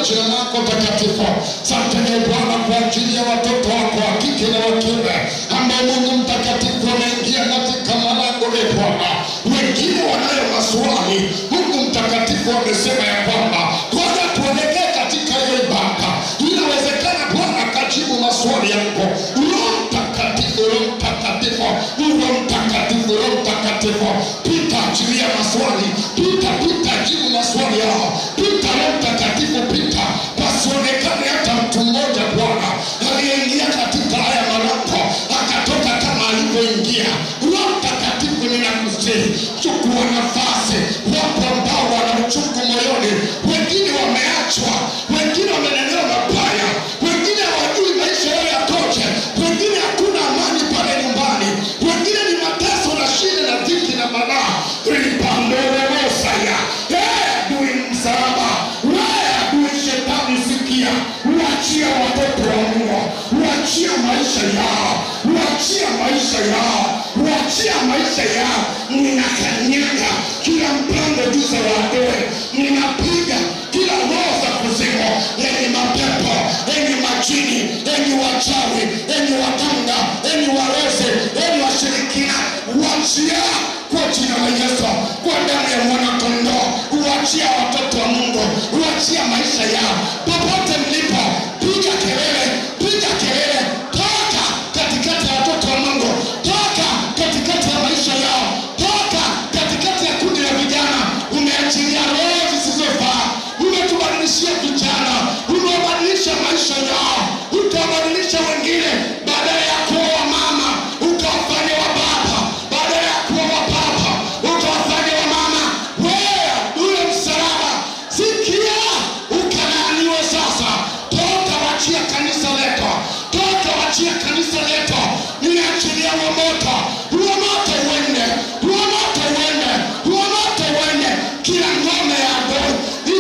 jina lako takatifu. Asante Bwana kwa ajili ya watoto wako wa kike na wa kiume ambao Mungu mtakatifu wameingia katika malango ya Bwana. Wengine wanayo maswali, Mungu mtakatifu amesema ya kwamba kwanza tuelekee katika hiyo ibada. Inawezekana Bwana akajibu maswali yako. Roho Mtakatifu, Roho Mtakatifu, Roho Mtakatifu, Roho Mtakatifu, pita achilia maswali, pita jibu maswali yao, pita Roho Mtakatifu, pita pasionekane hata mtu mmoja Bwana aliyeingia katika haya malango akatoka kama alivyoingia. Roho Mtakatifu, ninakusihi chukua nafasi. Wapo ambao wana uchungu moyoni, wengine wameachwa, wengine wamenenewa mabaya, wengine hawajui maisha yao yakoje, wengine hakuna amani pale nyumbani, wengine ni mateso na shida na dhiki na balaa. Ripandele Mosaya, adui msalaba, adui shetani, sikia, uachia watoto wa Mungu, uachia maisha yao, uachia maisha yao, uachia maisha yao. Ninakanyaga kila mpango juu za adui, ninapiga kila roho za kuzimu, enyi mapepo, enyi majini, enyi wachawi, enyi waganga, enyi walezi, enyi washirikina, uachia kwa jina la Yesu, kwa damu ya mwana kondoo. Uachia watoto wa Mungu, uachia maisha yao. Popote mlipo, piga kelele, piga kelele. Toka katikati ya watoto wa Mungu, toka katikati ya maisha yao, toka katikati ya kundi la vijana. Umeachilia roho zisizofaa, umetubadilishia vijana, umebadilisha maisha yao, utabadilisha wengine. Badala ya kuwa mama ukawafanya wa baba, badala ya kuwa wa baba ukawafanya wa mama. Wewe ule msalaba, sikia, ukalaaniwe sasa. Toka, wachia kanisa letu, toka, wachia kanisa letu. Niachilia wa moto, wa moto uende, wa moto uende, wa moto uende. Kila ngome ya adui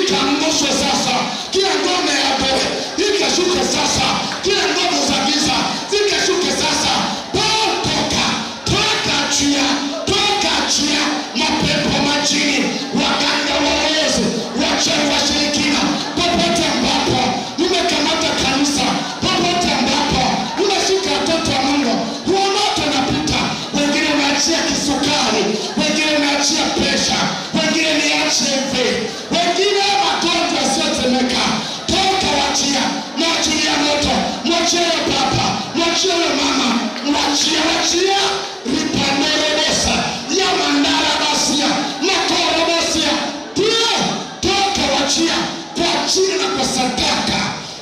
ikaangushwe sasa, kila ngome ya adui ikashuke sasa, kila ngome za giza zikashuke sasa. Toka, toka, achia, toka, achia mapepo majini, waganga, walezi, wachawi, washirikina. Popote ambapo umekamata kanisa, popote ambapo unashika watoto wa Mungu, huo moto unapita. Wengine umeachia kisukari, wengine umeachia presha, wengine ni HIV, wengine magonjwa yasiyosemeka. Toka, wachia, mwachilia moto, mwachia baba, mwachia mama, mwachia, wachia. Ripandorobosa, ya mandara basia, makorobosia. Toka, wachia kwa jina na kwa sadaka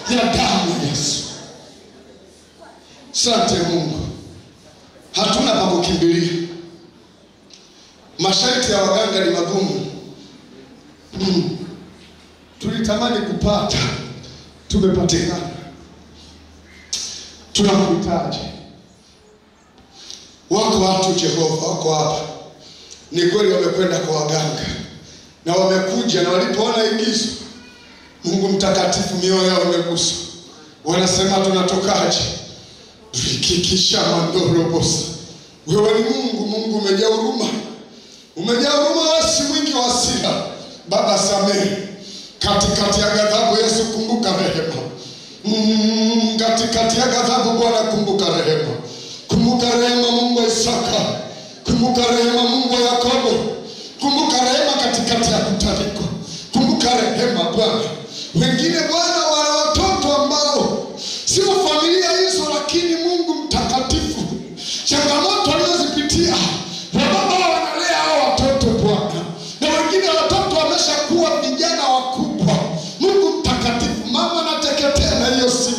ya damu ya Yesu. Asante Mungu, hatuna pa kukimbilia. Masharti ya waganga ni magumu. Tulitamani kupata, tumepatikana. Tunakuhitaji. Wako watu Jehova, wako hapa, ni kweli wamekwenda kwa waganga na wamekuja, na walipoona igizo, Mungu mtakatifu, mioyo yao imeguswa. Wanasema tunatokaje? Rikikisha mandorobosa. Wewe ni Mungu, Mungu umejaa huruma, umejaa huruma, wasi mwingi wa hasira. Baba, samehe katikati ya ghadhabu. Yesu, kumbuka rehema. Katikati ya ghadhabu Bwana, kumbuka rehema. Kumbuka rehema Mungu wa Isaka, kumbuka rehema Mungu wa Yakobo, kumbuka rehema katikati ya kutariko. Kumbuka rehema Bwana. Wengine Bwana wana watoto ambao sio familia hizo, lakini Mungu mtakatifu, changamoto wanazozipitia, wababa wanalea hao watoto Bwana, na wengine watoto wameshakuwa vijana wakubwa. Mungu mtakatifu, mama anateketea na hiyo si.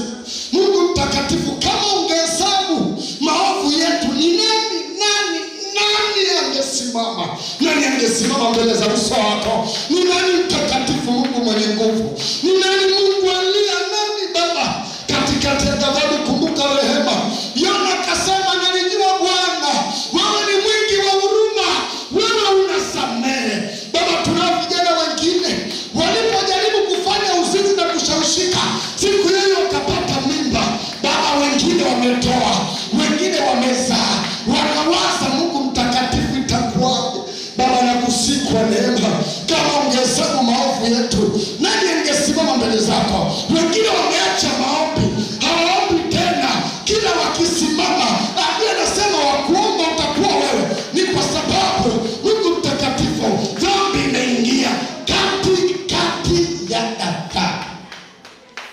Mungu mtakatifu, kama ungehesabu maovu yetu, ni nani angesimama? Nani angesimama mbele za uso wako? Ni nani mtakatifu, Mungu mwenye nguvu? Ni nani Mungu aliye nani Baba? Katikati ya ghadhabu kumbuka rehema. Yona akasema, nalijua Bwana wewe ni mwingi wa huruma, wewe unasamehe. Baba, tunao vijana wengine walipojaribu kufanya uzinzi na kushawishika, siku hiyo wakapata mimba. Baba, wengine wametoa, wengine wamezaa, wanawaza Mungu mtakatifu itakuwaje? Baba, nakusihi kwa neema, kama ungehesabu maovu yetu, nani angesimama mbele zako. Wengine wameacha maombi, hawaombi tena. Kila wakisimama, Biblia inasema wakuomba utakuwa wewe. Ni kwa sababu Mungu mtakatifu, dhambi imeingia kati ya dada.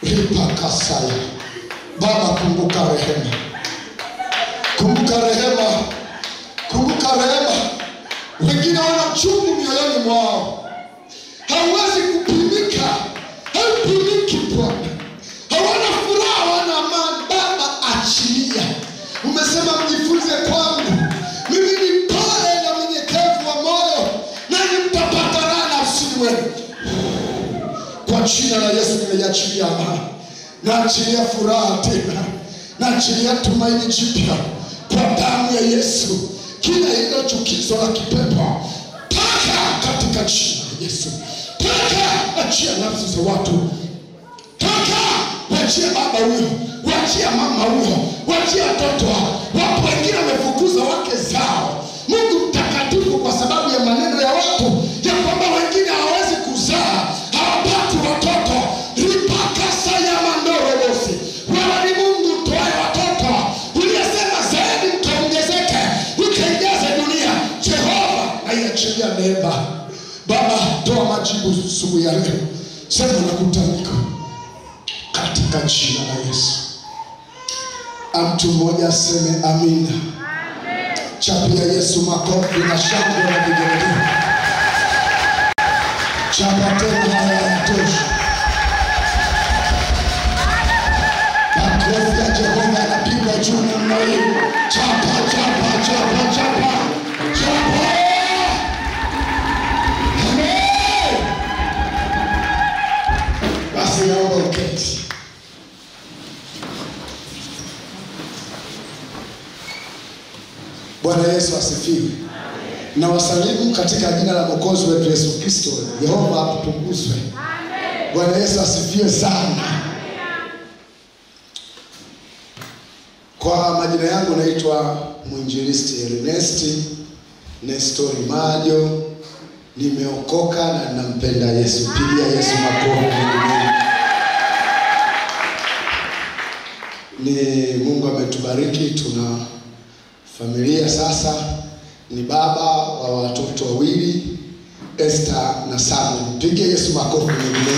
Ripakasaya. Baba, kumbuka rehema. Kumbuka rehema. Kumbuka rehema. Wengine wana chungu mioyoni mwao, hawezi kupimika, haupimiki Bwana. Hawana furaha, hawana amani. Baba, achilia. Umesema mjifunze kwangu, mimi ni mpole na mnyenyekevu wa moyo, nanyi mtapata raha nafsini mwenu. Kwa jina la Yesu nimeiachilia amani, naachilia furaha tena, naachilia tumaini jipya kwa damu ya Yesu. Kila hilo chukizo la kipepo, toka katika jina la Yesu. Toka, achia nafsi za watu. Toka, wachia baba huyo, wachia mama huyo, wachia watoto wao. Wapo wengine wamefukuza wake zao, Mungu mtakatifu, kwa sababu ya maneno ya watu ya kwamba wengine hawawezi kuzaa, hawapati watoto. Ripakasa ya mandoro bosi. Wewe ni Mungu toaye watoto. Uliyesema zaidi mtaongezeke, ukaijaze dunia. Jehova, aiachilia neema. Baba, toa majibu sugu ya leo. Sema na kutamka katika jina la Yesu. Mtu mmoja aseme amina. Chapia Yesu makofi na shangwe na vigelegele. Chapa tena, hayatosha. Makofi ya Jehova yanapigwa juu namna hii. Chapa, chapa, chapa, chapa, chapa. Amen. Basi naomba uketi. Bwana Yesu asifiwe. Na wasalimu katika jina la Mwokozi wetu Yesu Kristo. Yehova apunguzwe. Amen. Bwana Yesu asifiwe sana. Kwa majina yangu naitwa Mwinjilisti Ernest Nestori Majo. Nimeokoka na ninampenda Yesu. Pigia Yesu makofi. Ni Mungu ametubariki, tuna familia sasa. Ni baba wa watoto wawili, Esther na Samuel. Pigia Yesu makofi mengi.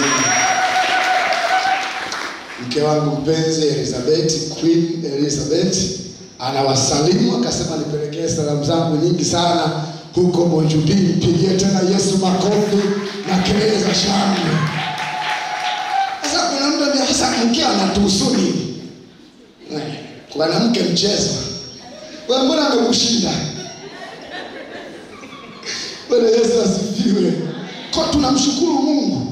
Mke wangu mpenzi Elizabeth, Queen Elizabeth, anawasalimu, akasema nipelekee salamu zangu nyingi sana huko Bonjubi. Pigia tena Yesu makofi na kelele za shangwe. Sasa kuna mtu ambaye hasa mke anatusuni. Kwa mke mchezo. Wewe mbona amekushinda? Bwana Yesu asifiwe. Kwa tunamshukuru Mungu.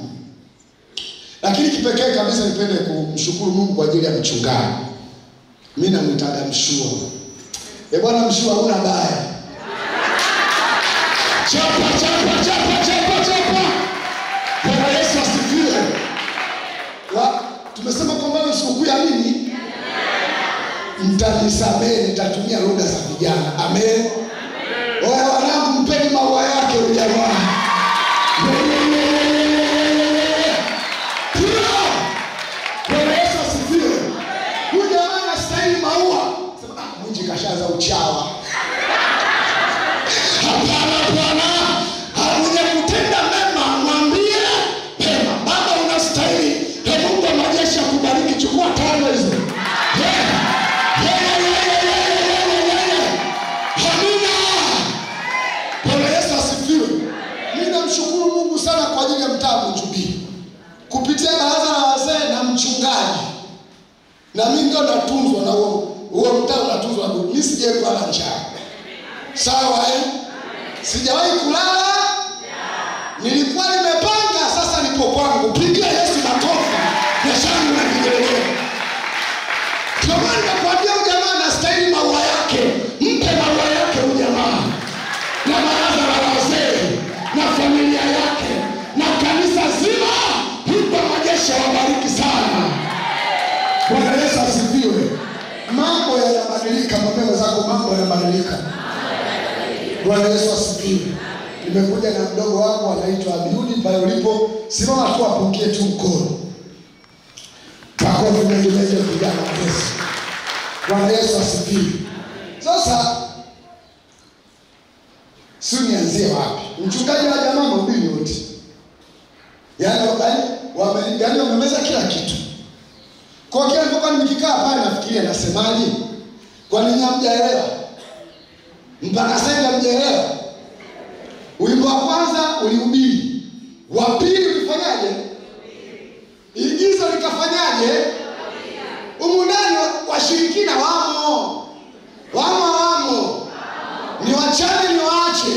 Lakini kipekee kabisa nipende kumshukuru Mungu kwa ajili ya mchungaji. Mimi namtaga Mshua. Bwana Mshua, huna baya. Chapa, chapa, chapa, chapa, chapa. Bwana Yesu asifiwe. Tumesema kwamba ni sikukuu ya nini? Mtanisamehe, nitatumia lugha za vijana. Amen. Wao wanangu, mpeni maua yake huyu jamaa. Bwana Yesu asifiwe. Huyu jamaa anastahili maua. Sema Mungu kashaza uchawa. Hapana Bwana, hakuja kutenda mema, mwambie pema. Baba unastahili. Mungu wa majeshi akubariki. Chukua tano hizo. Namshukuru Mungu sana kwa ajili ya mtaa Bonjubi. Kupitia baraza la wazee na mchungaji. Na mimi ndo natunzwa na huo mtaa unatunzwa na mimi, sijawahi kulala njaa. Sawa Sijawahi kulala. Nilikuwa nimepanga, sasa nipo kwangu. Pigia Yesu makofi na shangwe na vigelegele. Kama ninakwambia huyu jamaa anastahili maua yake, mpe maua yake huyu jamaa. Na baraza la wazee na familia yake na kanisa zima, Mungu wa majeshi awabariki sana. Bwana Yesu asifiwe. Mambo yanabadilika, mapema zako mambo yanabadilika. Bwana Yesu asifiwe. Nimekuja na mdogo wangu anaitwa Abiudi, pale ulipo simama tu apokee tu mkono. makofi mengi mengi vijana wa Yesu. Bwana Yesu asifiwe. Sasa nianzie wapi? Mchungaji wa jamaa mhubiri wote. Yaani wamemeza kila kitu. Kwa kile nilipokuwa nikikaa pale nafikiria nasemaje? Kwa nini hamjaelewa? Mpaka sasa hamjaelewa. Wimbo wa kwanza ulihubiri. Wa pili ulifanyaje? Igizo likafanyaje? Humu ndani washirikina wamo. Ni wachane ni waache.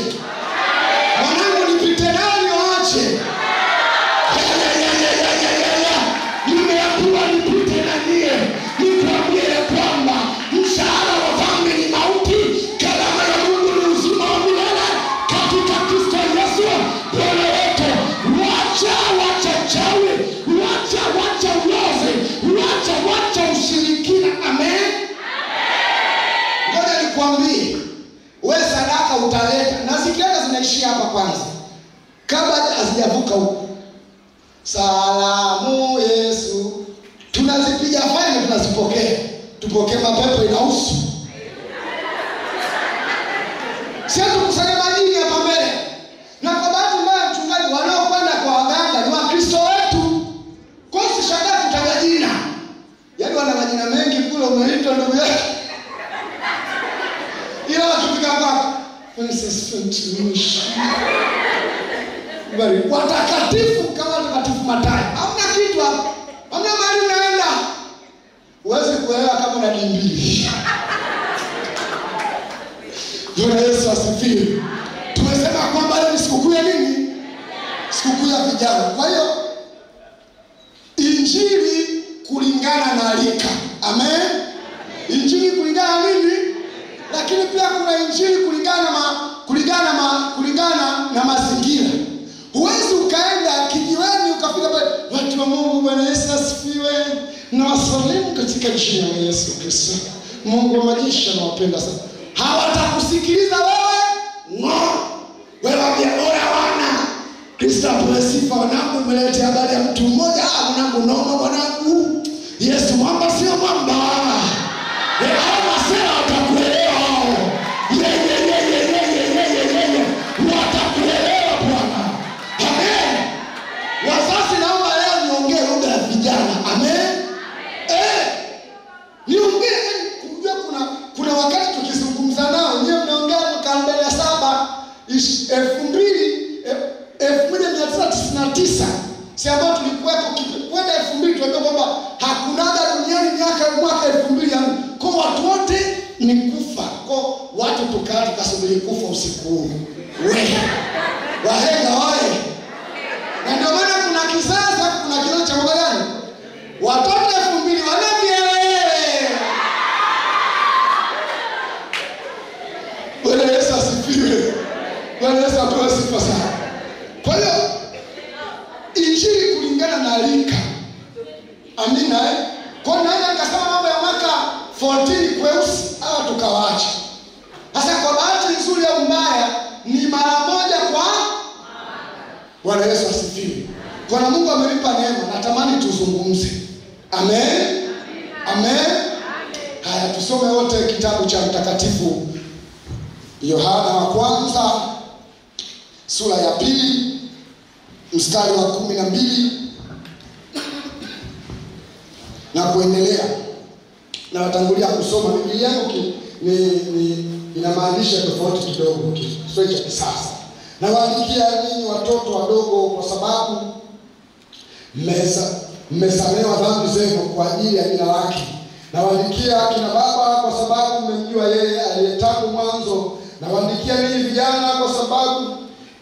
Mwanangu nipite nao ni waache. Nimeambiwa nipite na nie. Nikwambie kwamba mshahara wa dhambi ni mauti, karama ya Mungu ni uzima wa milele katika Kristo Yesu Bwana wetu. Wacha chawi, wacha ulozi, wacha ushirikina. Amen. Ngoja nikwambie, wewe sadaka utaleta na zikienda zinaishia hapa kwanza kabla hazijavuka huko. Salamu Yesu tunazipiga faini, tunazipokea, tupokee mapepo inahusu. Sio tukusanye majini hapa mbele. Na kwa bahati mbaya mchungaji wanaokwenda kwa waganga ni Wakristo wetu. Kwa hiyo usishangae kutaja jina. Yaani wana majina mengi kule, umeitwa ndugu yake. Ila wakifika hapa bali watakatifu kama watakatifu Mathayo. Hamna kitu hapa. Hamna mahali unaenda. Uweze kuelewa kama una dimbili. Bwana Yesu asifiwe. Tumesema kwamba leo ni sikukuu ya nini? Sikukuu ya vijana. Kwa hiyo injili kulingana na rika. Amen. Injili kulingana na nini? Lakini pia kuna injili kulingana na mazingira. Huwezi ukaenda kijiweni ukafika pale, watu wa Mungu Bwana Yesu asifiwe, na wasalimu katika jina la Yesu Kristo. Mungu wa majeshi anawapenda sana. Hawatakusikiliza wewe. Wewe waambia wana Kristo apewe sifa. Wanangu mmeleta habari ya mtu mmoja. Wanangu noma wanangu. Yesu mwamba sio mwamba. Hao masela watakuelewa. Watakuelewa Bwana. Amen. Wazazi naomba leo niongee lugha ya vijana. Amen. Niongee kujua kuna wakati tukizungumza nao, nyewe mnaongea mwaka 1999. Si ambao tulikuwepo kwenda 2000 tuambia kwamba hakunaga duniani mwaka 2000. Kwa watu wote ni kufa. Kwa watu tukaa tukasubiri kufa usiku huu. Wahenga wae. Na ndio maana kuna kizazi, kuna kizazi cha gani? Watoto 2000 wanavielewe. Bwana Yesu asifiwe. Bwana Yesu apewe sifa sana. Kwa hiyo injili kulingana na rika. Amina. Kwa nini nikasema mambo ya mwaka 14 kweusi au tukawaacha? Sasa kwa bahati nzuri au mbaya ni mara moja kwa Bwana Yesu asifiwe. Kwa na Mungu amenipa neema, natamani tuzungumze. Amen. Amen. Haya, tusome wote kitabu cha mtakatifu Yohana wa kwanza sura ya 2 mstari wa 12 na kuendelea. Na watangulia kusoma Biblia yangu ina maandishi tofauti kidogo, Kiswahili cha kisasa. Na waandikia ninyi watoto wadogo kwa sababu mmesamehewa dhambi zenu kwa ajili ya jina lake. Na waandikia kina baba kwa sababu mmemjua yeye aliyetangu mwanzo. Na waandikia ninyi vijana kwa sababu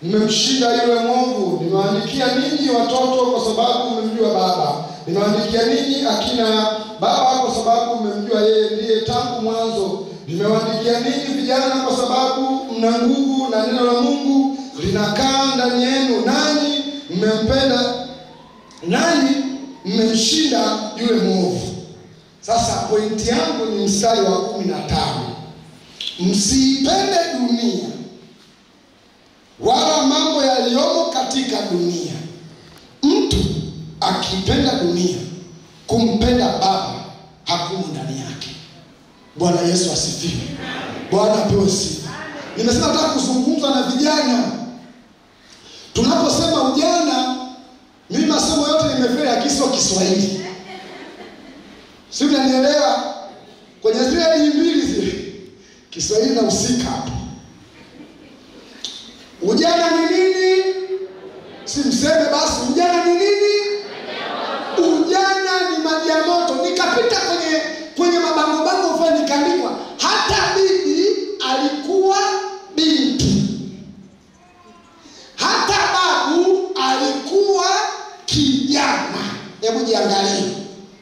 mmemshinda yule mwovu. Nimewaandikia ninyi watoto kwa sababu mmemjua baba. Nimewaandikia ninyi akina baba kwa sababu mmemjua yeye ndiye tangu mwanzo. Nimewaandikia ninyi vijana kwa sababu mna nguvu na neno la Mungu linakaa ndani yenu, nanyi mmempenda, nanyi mmemshinda yule mwovu. Sasa pointi yangu ni mstari wa 15. Msiipende dunia wala mambo yaliyomo katika dunia. Mtu akipenda dunia, kumpenda baba hakumu ndani yake. Bwana Yesu asifiwe. Bwana apewe sifa. Nimesema nataka kuzungumza na vijana. Tunaposema ujana, mimi masomo yote nimefeli akiswa Kiswahili. Sio, unanielewa? Kwenye zile mbili zile Kiswahili na usika hapo. Ujana ni nini? Si mseme basi ujana ni nini? Ujana ni maji ya moto. Nikapita kwenye mabango fulani nikaandikwa hata bibi alikuwa binti. Hata babu alikuwa kijana. Hebu jiangalie.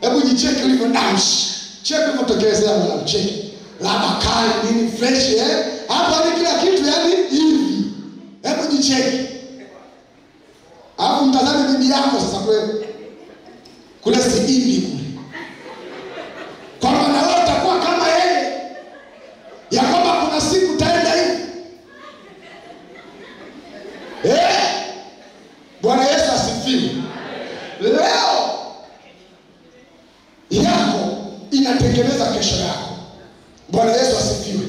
Hebu jicheki ulivyo dance. Cheki ulivyotokelezea na mcheki. Labda kali nini fresh hapa ni kila kitu yani hivi. Hebu jicheki. Hapo mtazame bibi yako sasa kule sijini kule. Kwa maana wewe utakuwa kama yeye. Ya kwamba kuna siku taenda hivi. Bwana Yesu asifiwe. Leo yako inatengeneza kesho yako. Bwana Yesu asifiwe.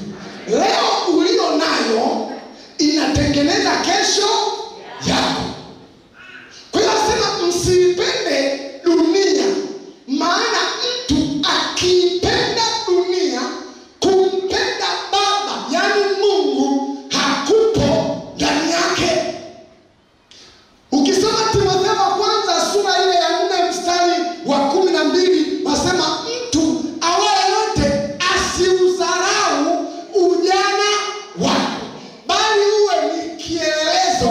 Leo ulio nayo inatengeneza kesho yako. Kwa hiyo sema msipende dunia, maana mtu akipenda dunia, kumpenda baba yani Mungu hakupo ndani yake. Ukisoma Timotheo wa kwanza sura ile ya 4 mstari wa 12 wasema mtu awaye yote asiudharau ujana wake, bali uwe ni kielelezo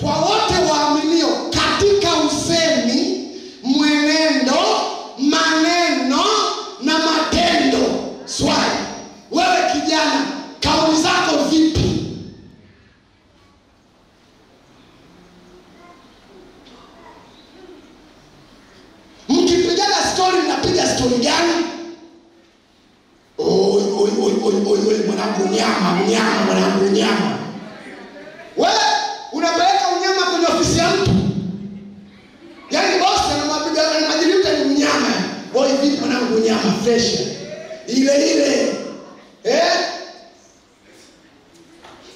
kwa wote waaminio katika usemi, mwenendo, maneno na matendo. Swali, wewe kijana, kauli zako vipi? Mkipigana story mnapiga story gani? Oi mwanangu nyama. Wewe unapeleka unyama kwenye ofisi ya mtu. Yaani boss anamwapiga anamjilita ni mnyama. Oi vipi mwanangu nyama fresh. Ile.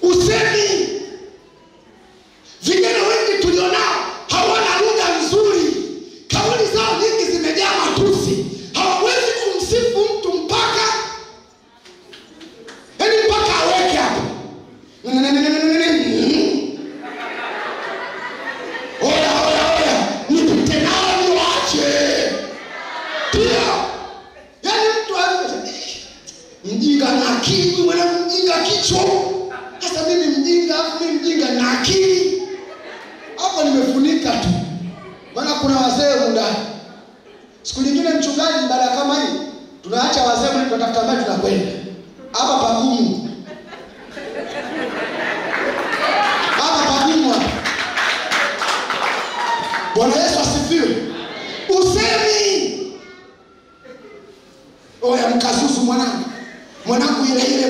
Usemi. Vijana wengi tulionao hawana lugha nzuri. Kauli zao nyingi zimejaa matusi. Hawawezi kumsifu mtu mpaka aweke hapo. Oya. Nipite nao niwache. Pia. Yaani mtu mjinga na akili, mwana mjinga kichwa. Sasa mimi mjinga na akili. Hapo nimefunika tu. Maana kuna wazee muda. Siku nyingine mchungaji baada kama hii, tunaacha wazee tunatafuta maji tunakwenda. Hapa pagumu. Bwana Yesu asifiwe. Usemi. Oya mkazuzu mwanangu ile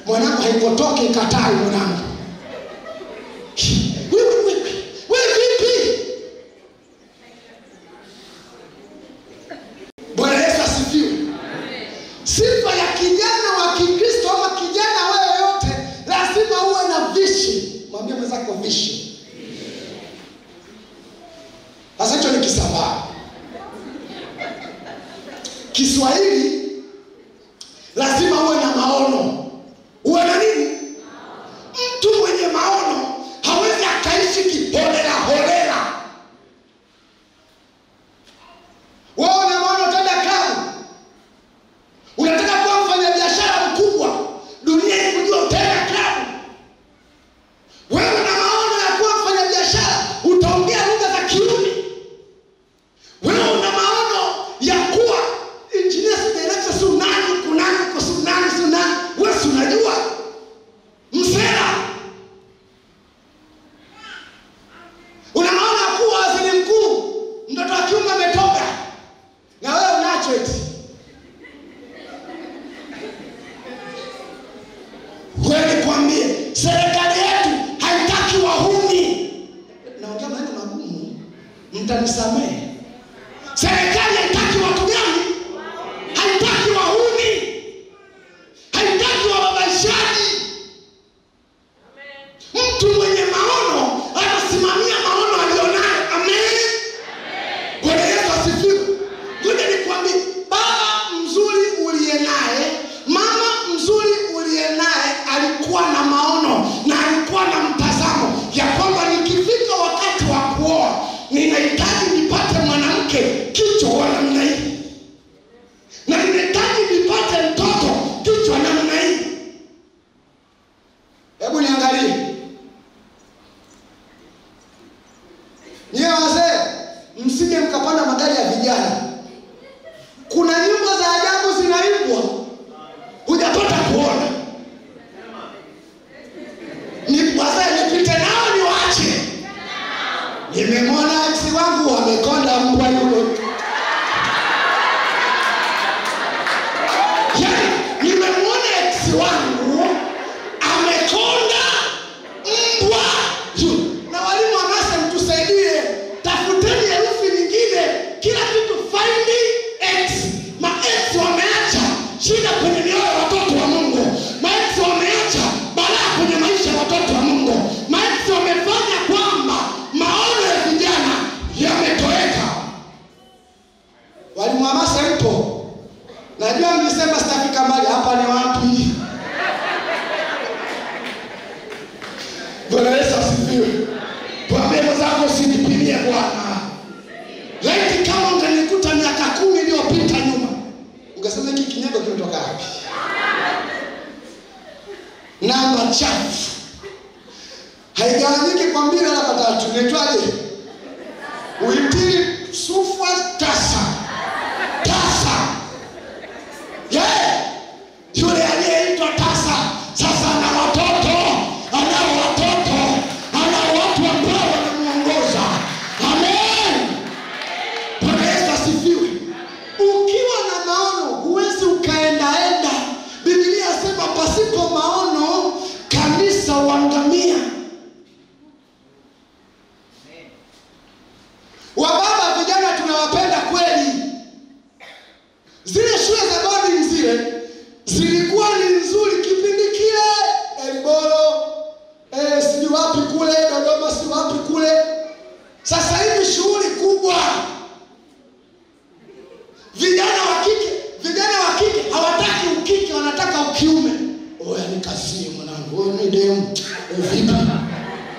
mwanangu haipotoke ikatai mwanangu. Wewe vipi? Bwana Yesu asifiwe. Sifa ya kijana wa Kikristo ama kijana wewe yote lazima uwe na vision. Mwambie mwenzako vision. Sasa hicho ni Kisambaa. Kiswahili lazima uwe na maono. Uwe na nini? Mtu mwenye maono hawezi akaishi kiholela. Wewe una maono tenda klabu. Unataka kuwa mfanya biashara mkubwa. Dunia ikujua utenda klabu. Wewe una maono ya kuwa mfanya biashara, utaongea lugha za kiuni. Wewe una maono ya kuwa engineer director sunani. Wewe unajua msela. Una maono ya kuwa waziri mkuu, mtoto wa kiume ametoka. Na wewe unacho eti. Wewe nikwambie, serikali yetu haitaki wahuni. Naongea maneno magumu, mtanisamehe. Serikali haitaki yake kichwa wa namna hii, na nimehitaji nipate mtoto kichwa namna hii. Hebu niangalie nyewe wazee, msije mkapanda magari ya vijana. Kuna nyumba za ajabu zinaibwa, hujapata kuona. Ni wazee nipite nao niwaache. Nimemwona ex wangu amekonda mbwa yule. Yaani nimemwona ex wangu amekonda mbwa yule. Na walimu wa Masa mtusaidie, tafuteni herufi nyingine kila kitu find ex. Ma ex wameacha shida kwenye mioyo ya watoto wa Mungu. Ma ex wameacha balaa kwenye maisha ya watoto wa Mungu. Ma ex wamefanya kwamba maono ya vijana yametoweka. Walimu wa Masa mpo? Najua mlisema sitafika mbali, hapa ni wapi? Bwana Yesu asifiwe. Tuambie mwenzako usinipimie Bwana. Laiti kama ungenikuta miaka 10 iliyopita nyuma, ungesema hiki kinyago kimetoka wapi? Namba chafu haigawanyiki kwa 2 wala kwa 3. Inaitwaje? Uitili sufwa tasa. Tasa. Yule aliyeitwa tasa sasa ana watoto, ana watoto, ana watu ambao wanamuongoza. Amen. Bwana Yesu asifiwe. Ukiwa na maono huwezi ukaendaenda. Biblia inasema pasipo maono kanisa huangamia. Wababa vijana tunawapenda kweli. Zile shule za boarding zile zilikuwa ni nzuri kipindi kile, Elboro, sijui wapi kule, Dodoma sijui wapi kule. Sasa hivi shughuli kubwa. Vijana wa kike hawataki ukike, wanataka ukiume. Oya nikazie mwanangu, wewe ni demu. Vipi?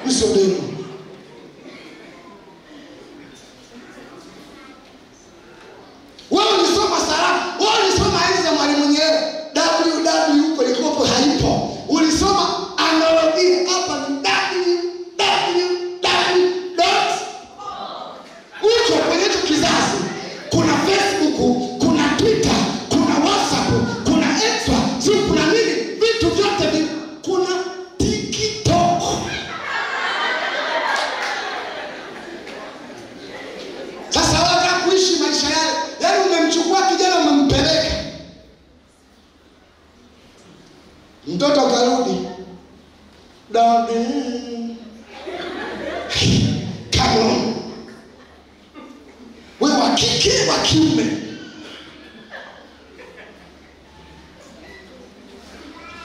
Uso demu. Wewe ulisoma sarafu, wewe ulisoma hizi za Mwalimu Nyerere. WW huko ilikopo haipo. Ulisoma analogia, hapa ni www. Uko kwenye hicho kizazi. Kuna Facebook, kuna Twitter, kuna WhatsApp, kuna X, kuna nini? Vitu vyote kuna TikTok. Sasa wataka kuishi maisha yale. Yaani umemchukua kijana umempeleka. Mtoto karudi. Daddy. Come on. Wewe wa kike wa kiume.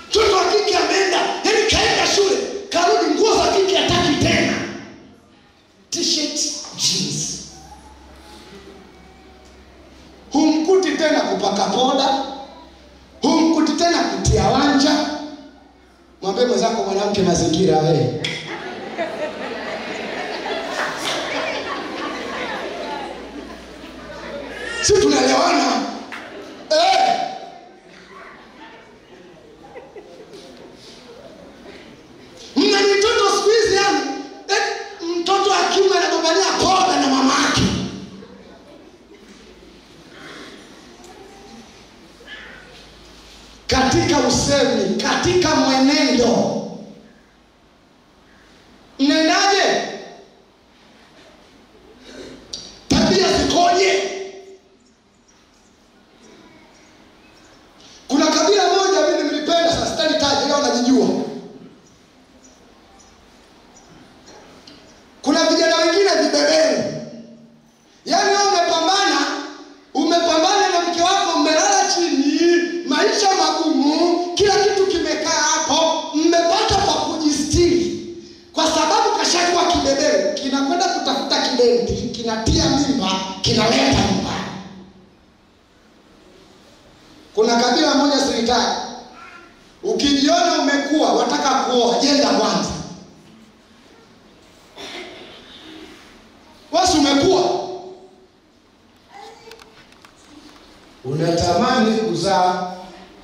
Mtoto wa kike ameenda, yaani kaenda shule, karudi nguo za kike hataki tena. T-shirt, jeans. Humkuti tena kupaka poda, humkuti tena kutia wanja. Mwambie mwenzako mwanamke mazingira wewe. Si tunaelewana? Mna mtoto siku hizi yani, mtoto wa kiume anagombania poda na mama yake. Katika usemi, katika mwenendo. Mnendaje? Tabia zikoje? Kuna kabila moja mimi nilipenda, sasa sitalitaja leo, najijua. Kuna vijana wengine vibebeni. Yaani wewe umepambana na mke wako, mmelala chini, maisha magumu, kila kitu kimekaa hapo, mmepata pa kujistiri. Kwa sababu kashakuwa kibebeni, kinakwenda kutafuta kidenti, kinatia mimba, kinaleta nyumbani. Kuna kabila moja serikali, ukijiona umekuwa wataka kuoa, jenga kwanza. Wewe umekuwa unatamani kuzaa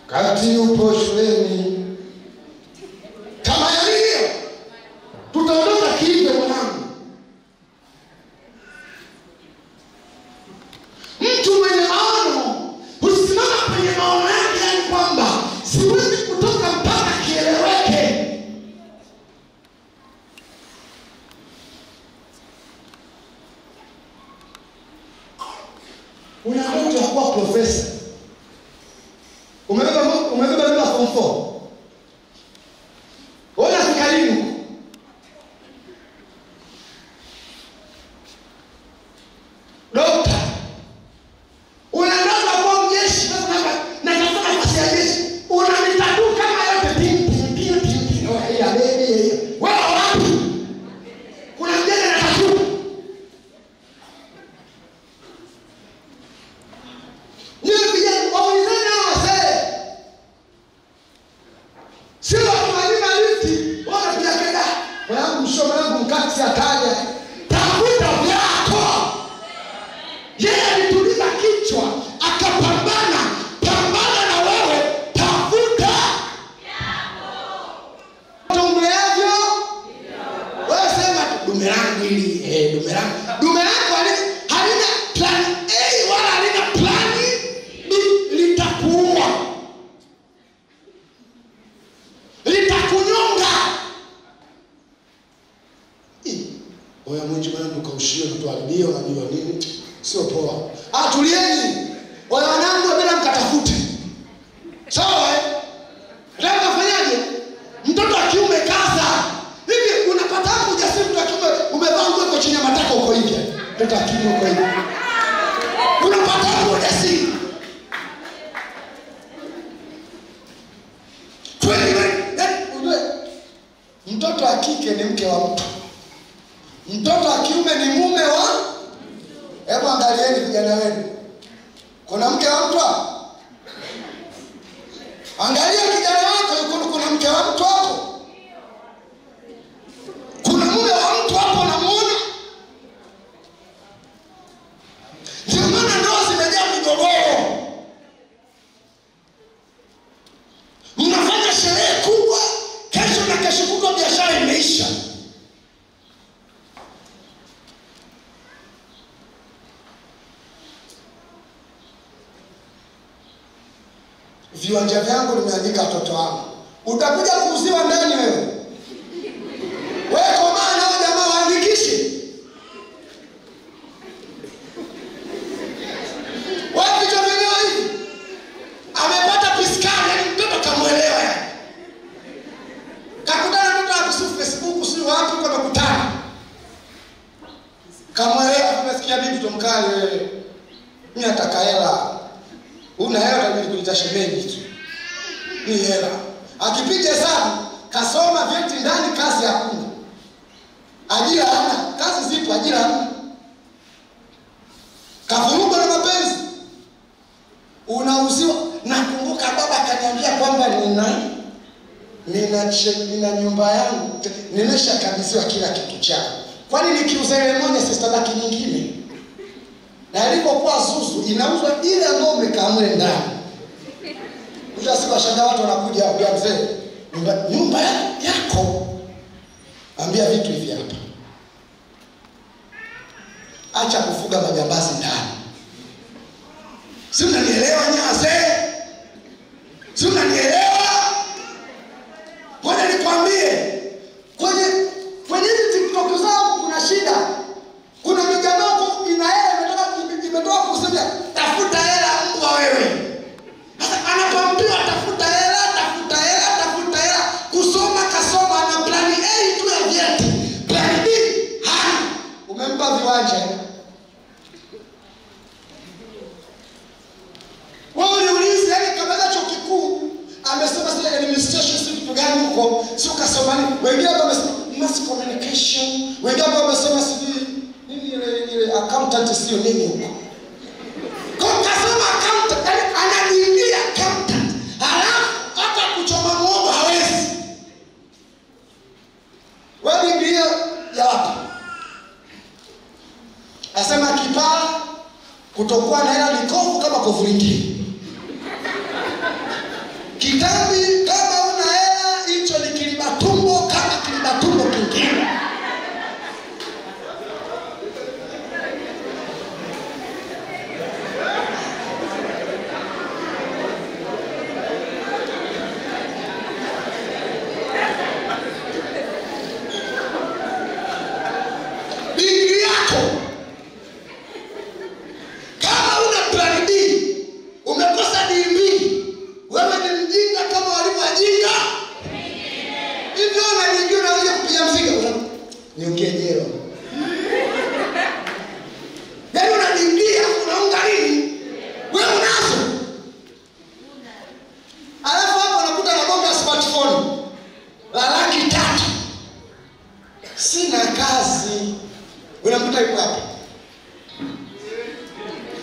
kati upo shuleni. Kama yalivyo tutaondoka kivyo mwanangu. Mtu mwenye maono husimama kwenye maono yake, yani kwamba siwezi kutoka mpaka kieleweke. Unakuja kuwa profesa. Umebeba ndio form 4. Ona fikalimu. Dokta. Unaanza kwa mjeshi na tafuta nafasi ya jeshi. Unanitatu kama yote pim. Ya baby. Wewe wapi? Kuna mjane na tatu. Mkati ataja tafuta vyako. Yeye alituliza kichwa akapambana. Pambana na wewe, tafuta vyako. Tumeavyo wewe sema dume langu ili dume langu. Dume langu halina plan A wala halina plan B. Litakuua, litakunyonga. Oya mwenye bwana tukaushia mtu alibia unajua nini? Sio poa. Tulieni. Oya wanangu bila mkatafute. Sawa eh? Leo nafanyaje? Mtoto wa kiume kaza. Hivi unapata ujasiri mtu wa kiume umevaa nguo iko chini ya matako uko hivi. Mtoto wa kiume uko hivi. Unapata ujasiri. Mtoto wa kike ni mke wa mtu. Mtoto wa kiume ni mume wa. Hebu angalieni vijana wenu. Kuna mke wa mtu hapo? Angalia kijana wako, kuna mke wa mtu hapo? Kuna mume wa mtu hapo unamuona? Ndio maana ndoa zimejaa migogoro. Mnafanya sherehe kubwa, kesho na kesho kutwa biashara imeisha. Viwanja vyangu nimeandika watoto wangu. Utakuja kuuziwa ndani wewe. Wewe kwa maana hao jamaa waandikishe. Wapi tumeelewa hivi? Amepata piskari, yani mtoto kamuelewa yani. Kakutana mtu akusifu Facebook sio wapi kwa makutano. Kamuelewa, umesikia bibi tumkali wewe. Mimi nataka hela. Una hela kabili kuita shemeji tu. Ni hela. Akipiga hesabu, kasoma vyeti ndani kazi hakuna. Ajira hana, kazi zipo ajira hana. Kavuruga na mapenzi. Unauziwa. Nakumbuka baba akaniambia kwamba nina nyumba yangu, nimeshakabidhiwa kila kitu changu. Kwani nikiuza ile moja sitabaki nyingine? Na alipokuwa Zuzu inauzwa ile ambayo umekaa mle ndani. Utasema shanga watu wanakuja ambia mzee, nyumba yako. Ambia vitu hivi hapa. Acha kufuga majambazi ndani. Si unanielewa nyaze? Si unanielewa? Ngoja nikwambie. Kwenye TikTok zao kuna shida. Kuna mijamaa imetoka kusema tafuta hela mbwa wewe. Sasa anapoambiwa tafuta hela kusoma kasoma na plan A tu ya vyeti. Plan B umempa viwanja. Wao uliuliza yani kabla chuo kikuu amesema sasa administration si kitu gani huko? Sio kasoma nini? Wengine wamesema mass communication, wengine wamesema sijui nini accountant sio nini huko. Kwa kasoma accountant, anadiingia accountant. Halafu hata kuchoma muogo hawezi. Wewe ndio ya wapi? Asema kipaa kutokuwa na hela ni kovu kama kovu lingine. Kitambi kama una hela hicho ni kilibatumbo kama kilibatumbo kingine.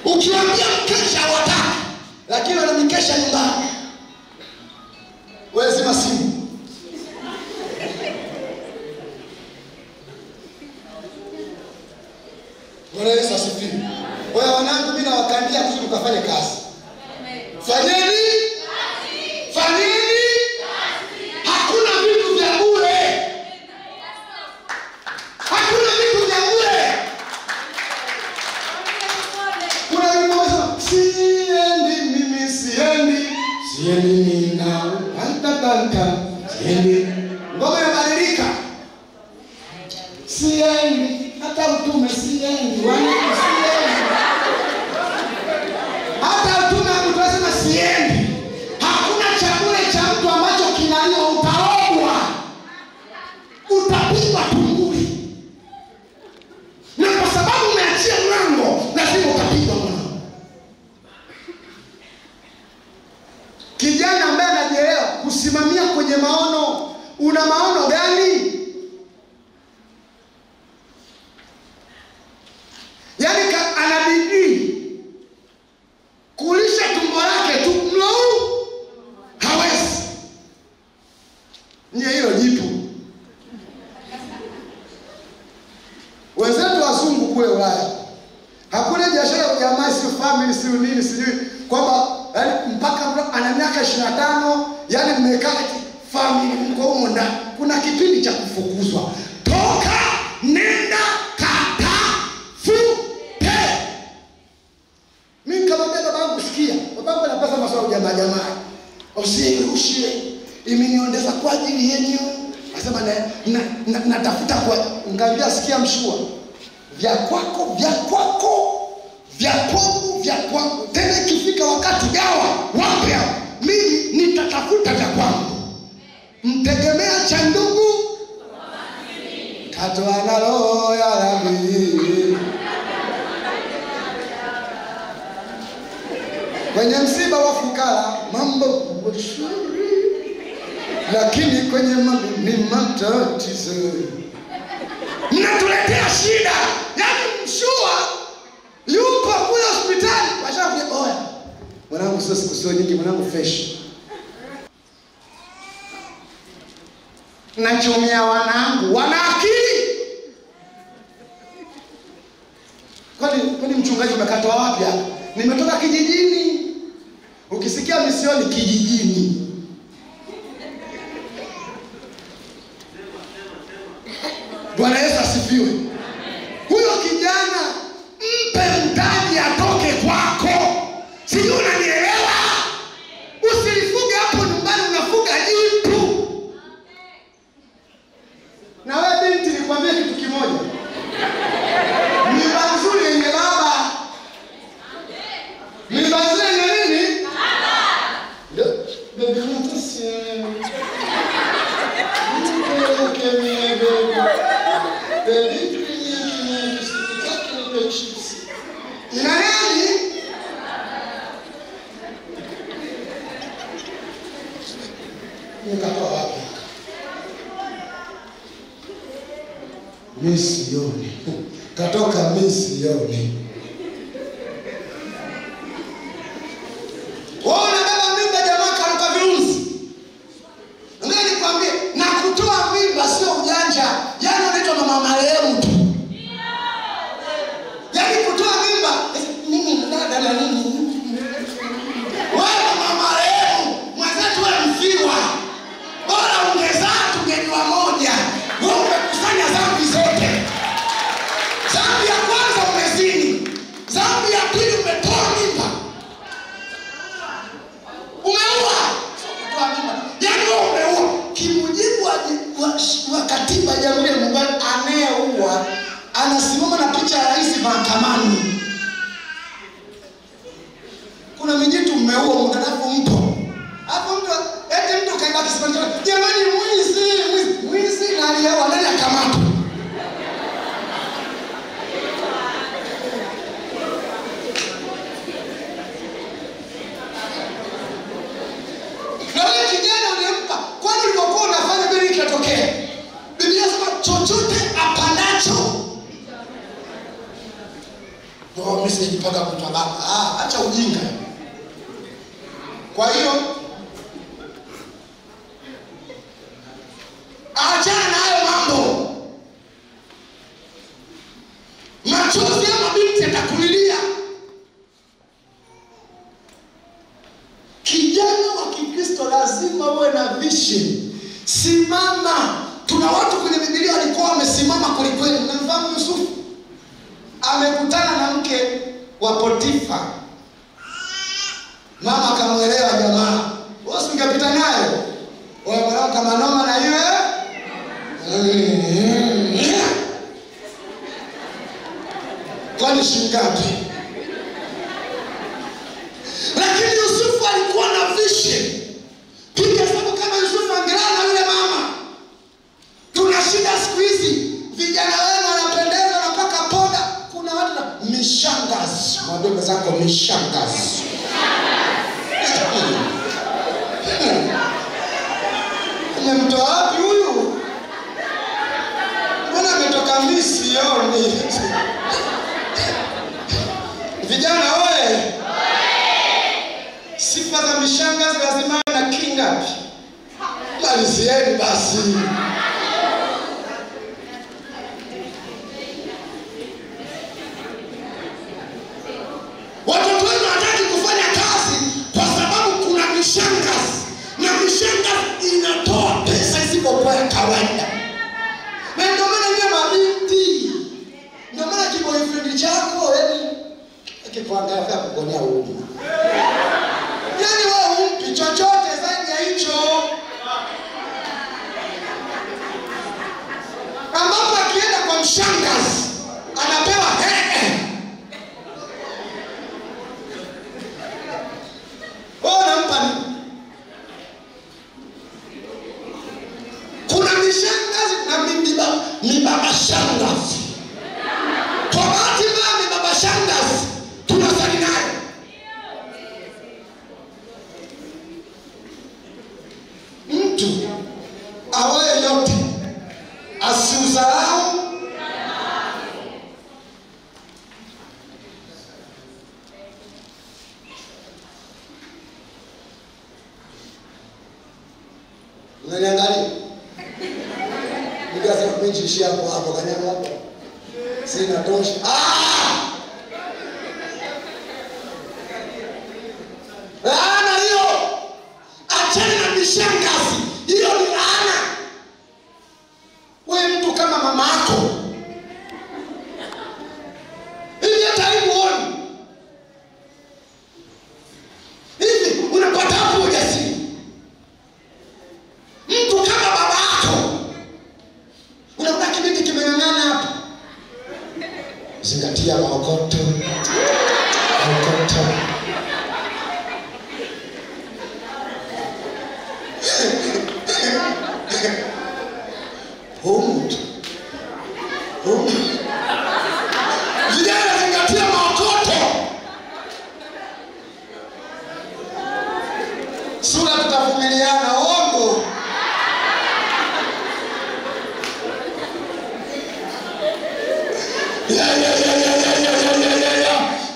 Ukiwaambia mkesha hawataki, lakini wana mikesha nyumbani. Wewe zima simu. Bwana Yesu asifiwe. Wewe wanangu, mimi nawakandia kusudi ukafanye kazi. Fanyeni kazi. Fanyeni kazi. Hakuna vitu vya bure. Hakuna vitu vya bure. Kuna mmoja siendi mimi siendi nina tanta siendi. Ngoma inabadilika. Siendi hata mtume siendi, wana siendi. Hata mtume akutasema siendi. Hakuna chakula cha mtu ambacho kinaliwa utaogwa. Utapigwa tunguli. Na kwa sababu umeachia mlango, lazima utapigwa mlango. Kijana ambaye anajielewa kusimamia kwenye maono, una maono gani? Yaani anabidi kulisha tumbo lake tu, mlo hawezi. Ni hilo jipu. Wenzetu wazungu kule Ulaya, hakuna biashara ya jamaa sio family sio nini sio kwamba yani mpaka ana miaka 25 yani mmekaa family mko huko ndani. Kuna kipindi cha kufukuzwa. Toka nenda kata fute. Mimi kama babangu kusikia, babangu anapasa maswali jamaa. Usirushie. Imeniondeza kwa ajili yenu. Asema natafuta kwa ngambia sikia mshua. Vya kwako. Tena ikifika wakati gawa, wapi hao? Mimi nitatafuta vya kwangu. Mtegemea cha ndugu. Katoa nalo ya Rabbi. Kwenye msiba wa fukara mambo shuri. Lakini kwenye mambo ni matatizo. Mnatuletea shida. Yaani mshua yupo kule hospitali washafu oya. Mwanangu sio siku sio nyingi, mwanangu fresh. Nachomea wanangu, wana akili. Kwani mchungaji umekatoa wapi hapa? Nimetoka kijijini. Ukisikia misioni kijijini. Bwana Yesu asifiwe. Huyo kijana mpe mtaji atoke kwako. Sijui unanielewa? Usilifuge hapo nyumbani, unafuga jipu. Na wewe binti nikwambie kitu kimoja. Mimba nzuri yenye baba. Mimba nzuri yenye nini? Baba. Bebe mtasi. Nani? Nikatoa wapi? Misioni. Katoka misioni. Waona baba mimba jamaa karuka virusi. Ngoja nikwambie, na kutoa mimba sio ujanja. Yaani unaitwa mama marehemu tu. Yaani kutoa mimba mimi nataka akisimama, jamani mwizi na aliyewa nani akamata? Na wewe kijana ungempa, kwani ulipokuwa unafanya nini kitatokea? Biblia inasema chochote apandacho. Mimi sijipanga kutabaka. Acha ujinga. Kwa hiyo achana na hayo mambo. Machozi ya mabinti yatakulilia. Kijana wa Kikristo lazima uwe na vision. Simama. Tuna watu kwenye Biblia walikuwa wamesimama kwelikweli. Mnamfahamu Yusufu? Amekutana na mke wa Potifa. Mama akamuelewa jamaa. Wewe usingepita nayo. Wewe mwanao kama noma na yeye. Kwani shingapi? Lakini Yusufu alikuwa na vision. Piga sababu kama Yusufu angelala na yule mama. Tuna shida siku hizi. Vijana wenu wanapendeza wanapaka poda. Kuna watu na mishangazi. Mwambie zako mishangazi. Mtoa wapi huyu? Mbona ametoka misioni? Vijana wewe. Sifa za mishangazi lazima na kingapi? Malizieni basi. Watoto wenu hataki kufanya kazi kwa sababu kuna mishangazi. Na mishangazi inatoa pesa isipokuwa kawaida. Na ndio maana yeye mabinti. Ndio maana kiboyfriend chako yani akikuangalia kukuonea huruma. Yaani wewe umpi chochote zaidi ya hicho. Ambapo akienda kwa mshangazi anapewa unampa nini? Kuna mishangazi na mibaba shangazi. Kwa bahati mbaya mibaba shangazi tunasali naye. Mtu awaye yote asiudharau unaniangalia. Nikasema mimi hapo kanyama hapo. Sina tosha. Laana hiyo. Achana na mishangazi. Hiyo ni laana. Wewe mtu kama mama yako. Hivi hata himuoni. Hivi unapata hapo ujasiri. Mtu kama baba yako. Unaona kibiti kimeng'ang'ana hapa. Zingatia maokoto. Maokoto. Vijana zingatia maokoto. Sura tutavumiliana ongo.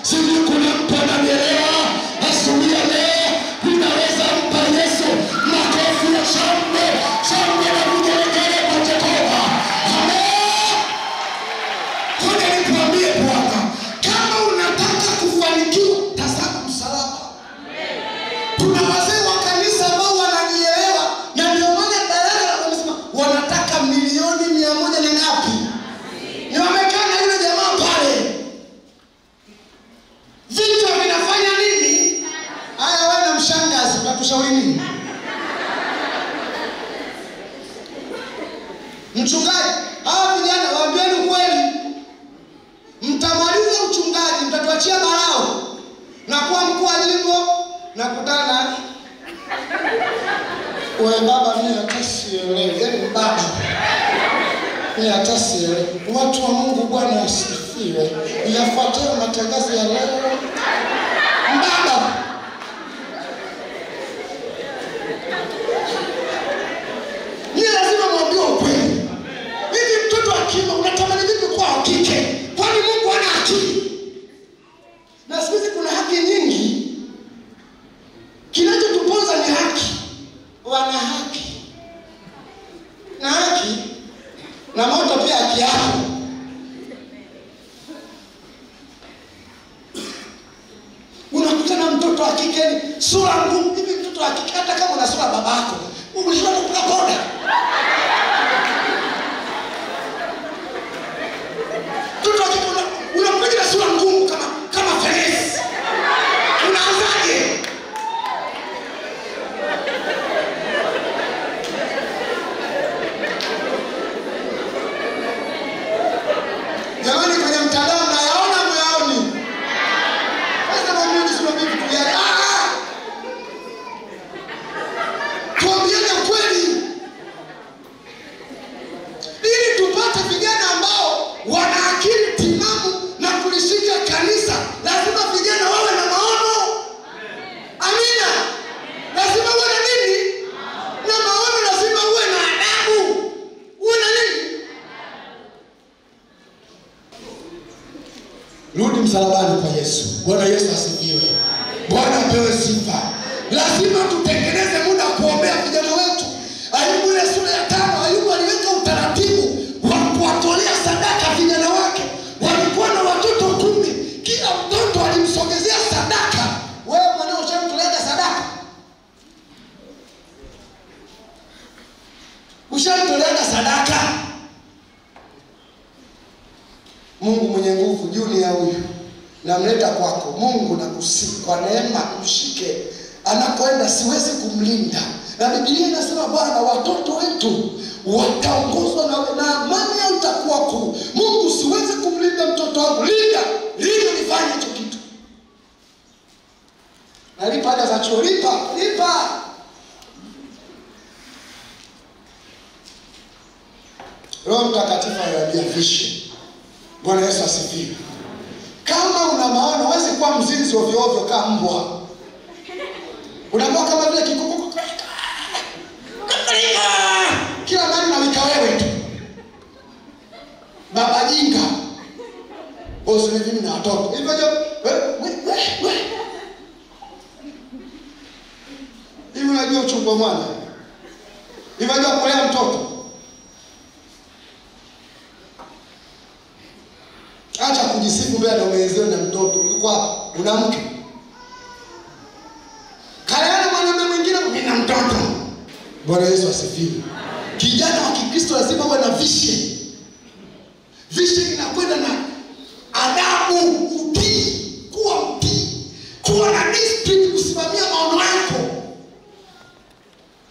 Sisi kuna mpana mielewa. Asubuhi ya leo tunaweza mpa Yesu makofi ya shangwe. Shangwe na vigelegele kwa Jehova. Amen. Kuna nikwambie Bwana, kama unataka kufanikiwa tazama msalaba. Tuna wazee wa kanisa ambao wananielewa na ndio maana darasa wanasema wanataka milioni 100 na ngapi? Ni wamekaa na yule jamaa pale. Vitu vinafanya nini? Haya wewe na mshangazi utatushauri nini? Mchungaji, hawa vijana waambieni kweli. Mtamaliza uchungaji, mtatuachia barao. Na kuwa mkuu wa jimbo na kutana Wewe baba, mimi hata sielewi. Yaani baba, mimi hata sielewi. Watu wa Mungu, Bwana asifiwe. Yafuatayo matangazo ya leo. Baba, ni lazima mwambie ukweli. Hivi mtoto akima unatamani vipi kwa hakika? Kwani Mungu ana haki? Na siku hizi kuna haki nyingi. Kinachotuponza ni haki. Wana haki. Na haki na moto pia haki yako. Unakutana mtoto wa kike sura ngumu hivi, mtoto wa kike hata kama una sura babako, unashindwa kukula poda. Mtoto wa kike unakuja sura ngumu kama felesi. Unaanzaje? Jamani, kwenye mtandao mnayaona myaoni? Sasa mwambie sura vipi tulia. Tuambiane ukweli. Ili tupate vijana ambao wana akili timamu na kulishika kanisa, lazima vijana wawe na maono. Amina. Lazima uwe na nini? Na maono. Lazima uwe na adabu. Uwe na nini? Rudi msalabani kwa Yesu. Bwana Yesu asifiwe. Bwana apewe sifa. Lazima tutengeneze muda kuombea vijana wetu. Ayubu ile sura ya 5, Ayubu aliweka utaratibu wa kuwatolea sadaka vijana wake. Walikuwa na watoto 10. Kila mtoto alimsogezea sadaka. Wewe mwanao ushamtolea sadaka? Ushamtolea sadaka? Mungu mwenye nguvu, Juni ya huyu namleta kwako. Mungu nakusihi kwa neema mshike. Anakoenda siwezi kumlinda. Na Biblia inasema Bwana, watoto wetu wataongozwa na amani itakuwa kuu. Mungu, siwezi kumlinda mtoto wangu. Linda nifanye hicho kitu. Nalipa ada za chuo, lipa. Roho Mtakatifu ananiambia vishi. Bwana Yesu asifiwe. Kama una maono, huwezi kuwa mzinzi ovyo ovyo kama mbwa. Unakuwa kama vile kikuku. Kila mali unawika wewe tu. Baba jinga. Bosi mimi na watoto. Hivyo hivi unajua uchungu mwana. Hivyo unajua kulea mtoto. Acha kujisifu mbele na mwenzio na mtoto. Ulikuwa una mke. Kaleana mwanamume mwingine mimi na mtoto. Bwana Yesu asifiwe. Kijana wa Kikristo lazima uwe na vision. Vision inakwenda na adabu, utii, kuwa na discipline, kusimamia maono yako.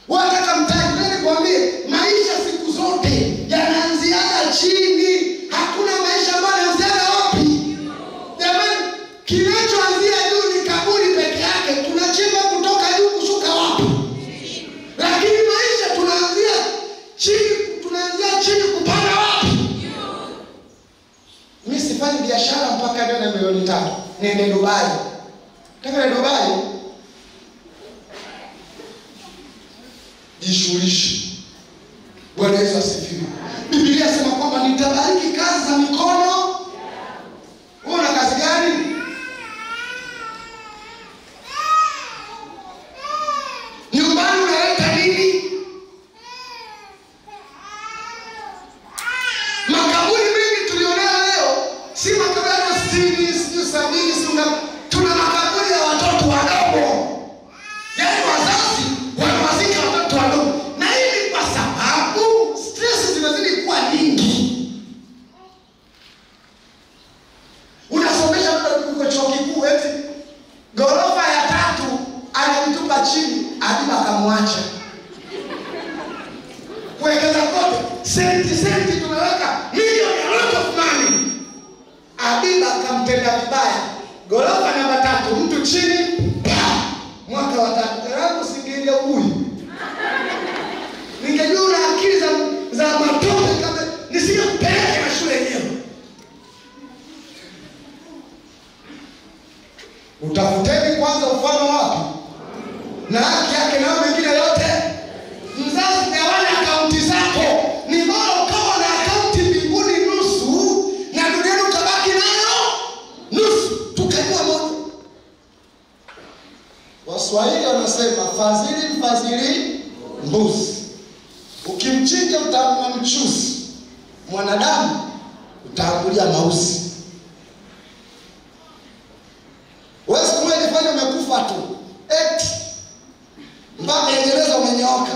Wataka mtaani kwambie maisha siku zote yanaanzia chini. Hakuna maisha ambayo yanaanzia wapi? Jamani, kinachoanzia juu ni kaburi peke yake. Tunachimba kutoka juu kushuka wapi? Lakini maisha tunaanzia chini kupanda wapi? Mimi sifanyi biashara mpaka niwe na milioni 3. Niende Dubai. Nataka Dubai. Jishughulishe. Bwana Yesu asifiwe. Biblia inasema kwamba nitabariki kazi za mikono. Una kazi gani? Nyumbani unaleta nini? Makaburi mengi tulionao leo si makaburi ya 60, 70, tuna makaburi ya watoto wadogo. Yaani wazazi wanawazika watoto wadogo. Na hii kwa sababu stress zinazidi kuwa nyingi. Unasomesha mtoto kwa chuo kikuu eti ghorofa ya 3 anajitupa chini, hadi akamwacha. Kuwekeza kote senti tumeweka milioni, a lot of money. Abiba akamtenda vibaya. Ghorofa namba 3, mtu chini, mwaka wa 3. Hebu singelia huyu. Utafuteni kwanza ufalme wapi na haki yake, na mengine yote. Mzazi, gawana akaunti zako. Ni bora ukawa na akaunti mbinguni nusu na duniani ukabaki nayo nusu, tukajua moja. Waswahili wanasema fadhili mfadhili mbuzi. Ukimchinja utaamua mchuzi, mwanadamu utaangulia mausi. Wewe siku moja ifanye umekufa tu, mpaka Uingereza umenyooka.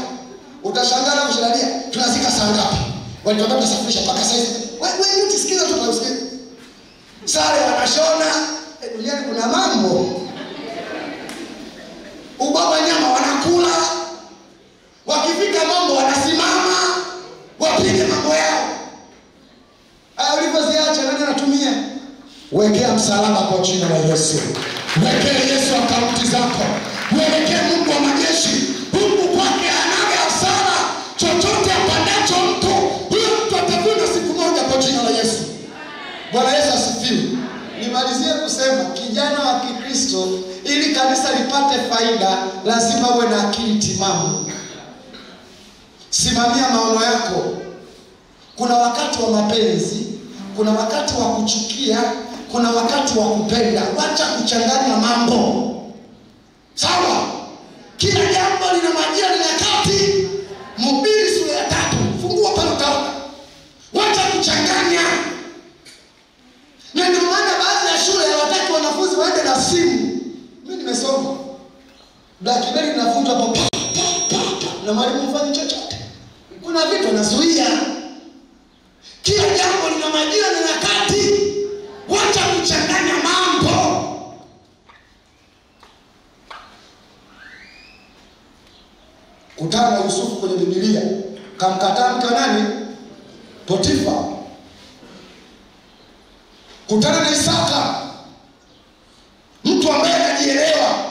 Utashangaa na kushangalia, tunazika saa ngapi? Walitoka kusafirisha mpaka sasa. Wewe utisikiza tu utasikia. Sare wanashona, duniani kuna mambo. Ubaba nyama wanakula. Wakifika mambo wanasimama, wapige mambo yao. Ulipoziacha nani anatumia? Wekea msalaba kwa jina la Yesu. Wekea Yesu akaunti zako. Wekea Mungu wa majeshi. Mungu kwake hanaga hasara. Chochote apandacho mtu, huyo mtu atavuna siku moja kwa jina la Yesu. Bwana Yesu asifiwe. Nimalizie kusema kijana wa Kikristo, ili kanisa lipate faida, lazima uwe na akili timamu. Simamia maono yako. Kuna wakati wa mapenzi, kuna wakati wa kuchukia, kuna wakati wa kupenda. Wacha kuchanganya mambo. Sawa? Kila jambo lina majira na nyakati. Mhubiri sura ya 3. Fungua pale utaona. Wacha kuchanganya. Na ndio maana baadhi ya shule hawataki wanafunzi waende na simu. Mimi nimesoma. BlackBerry inafundwa hapo na mwalimu mfanye chochote. Kuna vitu anazuia. Kila jambo lina majira na nyakati. Wacha kuchanganya mambo. Kutana na Yusufu kwenye Biblia, kamkataa mke wa nani? Potifa. Kutana na Isaka, mtu ambaye anajielewa.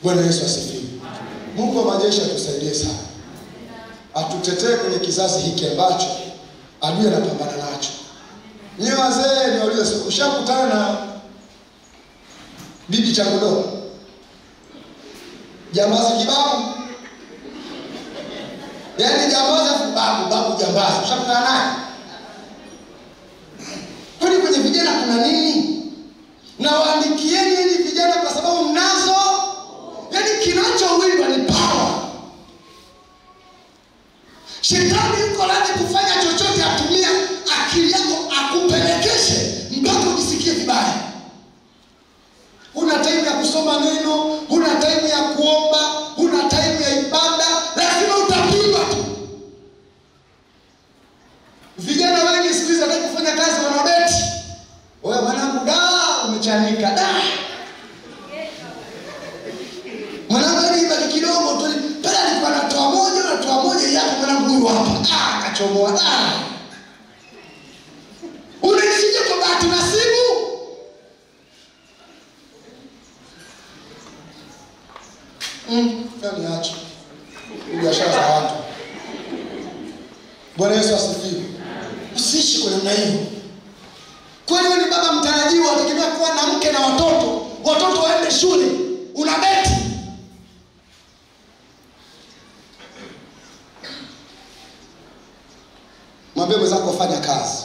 Bwana Yesu asifiwe. Mungu wa majeshi atusaidie sana. Atutetee kwenye kizazi hiki ambacho adui anapambana nacho. Ni wazee ni walizo, ushakutana na bibi changudoa? Jambazi kibabu. Yaani jambazi babu jambazi. Ushakutana naye? Kwani kwenye vijana kuna nini? Na waandikieni hivi vijana kwa sababu mnazo. Yaani kinachowindwa ni power. Shetani yuko radhi kufanya chochote, atumia akili yako akupelekeshe mpaka ujisikie vibaya. Una time ya kusoma neno, una time ya kuomba, una time ya ibada, lazima utapigwa tu. Vijana wengi siku hizi wanataka kufanya kazi wanabeti. Wewe mwanangu umechanika mwanangu ni baki kidogo tu. Pale alikuwa anatoa moja yako mwanangu huyu hapa. Kachomoa. Unaishije kwa bahati nasibu? Kani acha biashara za watu. Bwana Yesu asifiwe. Usiishi kwa namna hiyo. Kwani wewe ni baba mtarajiwa, unategemea kuwa na mke na watoto waende shule, unabeti. Mwambie mwenzako fanya kazi.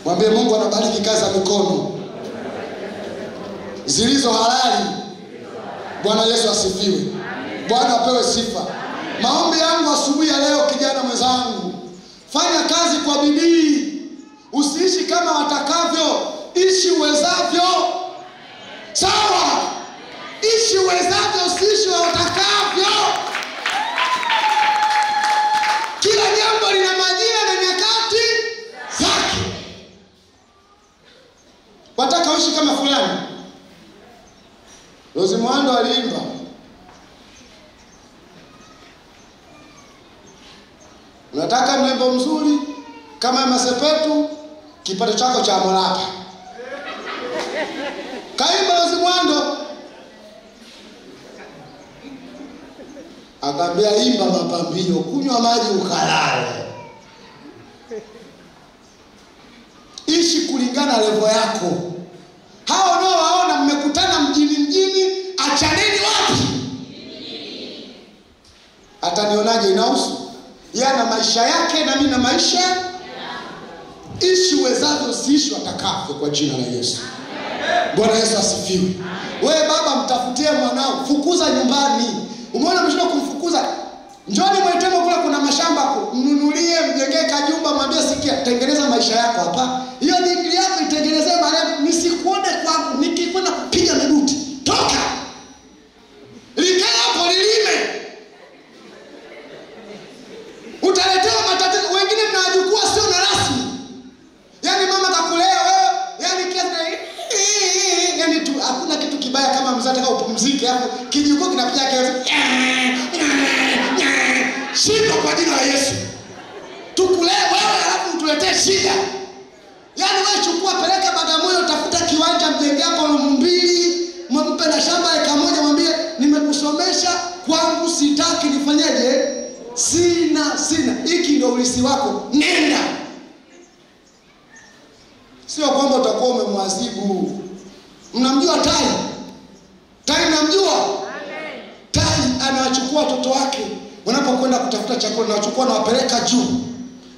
Mwambie Mungu anabariki kazi za mikono zilizo halali. Bwana Yesu asifiwe. Bwana apewe sifa. Maombi yangu asubuhi ya leo, kijana mwenzangu, fanya kazi kwa bidii. Usiishi kama watakavyo, ishi uwezavyo. Sawa? Ishi uwezavyo, usiishi watakavyo. Kila jambo lina majira na nyakati zake. Wataka uishi kama fulani? Rose Muhando aliimba, unataka mlembo mzuri kama Masepetu, kipato chako cha Morapa. Kaimba Rose Muhando. Akambia imba mapambio, kunywa maji ukalale. Ishi kulingana kulingana na level yako. Hao unaowaona mmekutana mjini, achaneni wapi? Atanionaje inahusu? Yana maisha yake na mimi na maisha. Ishi uwezavyo, usiishi watakavyo kwa jina la Yesu. Bwana Yesu asifiwe. Wewe baba, mtafutie mwanao, fukuza nyumbani. Umeona mshinda kumfukuza? Njoni Mwaitemo kule kuna mashamba hapo. Mnunulie, mjengee kajumba, mwambie sikia, tengeneza maisha yako hapa. Hiyo degree yako itengenezee marehemu, nisikuone kwangu nikikwenda kupiga mibuti. Toka. Likae hapo lilime. Utaletewa matatizo. Wengine mnawajukua sio na rasmi. Yaani mama kakulea wewe, yaani yaani tu hakuna kitu kibaya kama mzazi ataka upumzike hapo kijiko kinapiga kelele. Shida kwa jina la Yesu. Tukulee wewe alafu utuletee shida. Yaani wewe chukua peleka Bagamoyo, tafuta kiwanja mjenge hapo room 2, mpe na shamba eka moja, mwambie nimekusomesha kwangu, sitaki nifanyeje? Sina. Hiki ndio ulisi wako. Nenda. Sio kwamba utakuwa umemwazibu. Mnamjua Tai mnamjua? Amen. Tai anawachukua watoto wake wanapokwenda kutafuta chakula, anawachukua na wapeleka juu.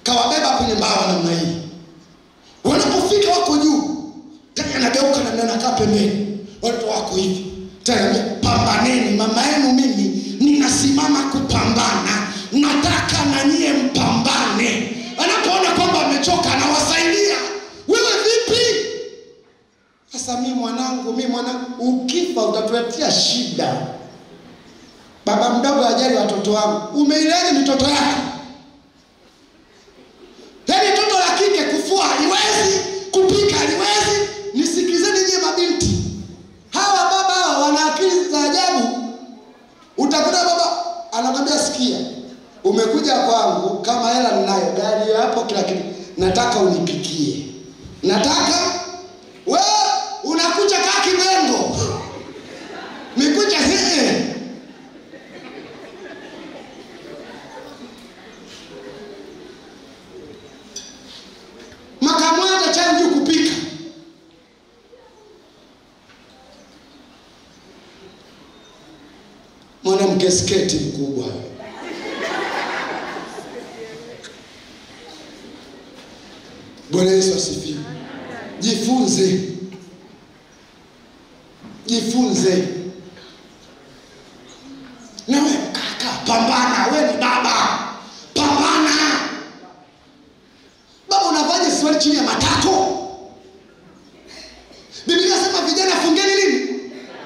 Kawabeba kwenye mbawa namna hii. Wanapofika wako juu, Tai anageuka na anakaa pembeni. Watoto wako hivi. Tai anambia, pambaneni, mama yenu mimi ninasimama kupambana. Nataka na nyie mpambane. Anapoona kwamba amechoka anawasaidia. Wewe vipi? Sasa mimi mwanangu, ukifa utatuletea shida. Baba mdogo ajali watoto wangu. Umeileje mitoto yako? Yaani toto la kike kufua haliwezi, kupika haliwezi. Nisikilizeni nyie mabinti. Hawa baba hawa wana akili za ajabu. Utakuta baba anakwambia, sikia, umekuja kwangu kama hela ninayo, gari hapo kila kitu, nataka unipikie. Nataka wewe unakuja kaa kibengo. Mikuja hii. Makamwata changu kupika. Mwanamke sketi mkubwa. Bwana Yesu asifiwe. Jifunze. Na wewe kaka, pambana, wewe ni baba. Pambana. Baba unavaje swali chini ya matako? Biblia inasema vijana fungeni nini?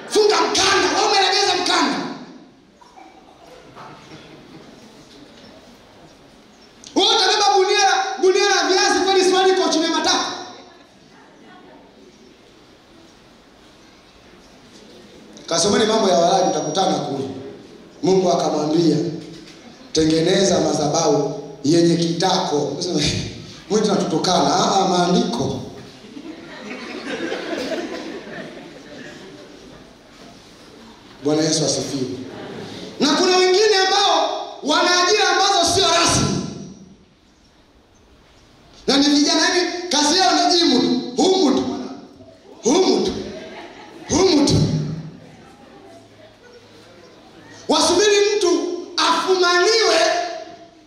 Funga mkanda. Wewe umelegeza mkanda. Wewe utabeba gunia la viazi kwani swali kwa chini ya matako? Kasomeni mambo ya Walawi, utakutana kule. Mungu akamwambia, tengeneza madhabahu yenye kitako. Unasema Mungu tunatutokana. Maandiko. Bwana Yesu asifiwe. Na kuna wengine ambao wana ajira ambazo sio rasmi. Na ni vijana hivi kazi yao ni jimu. Humutu. Wasubiri mtu afumaniwe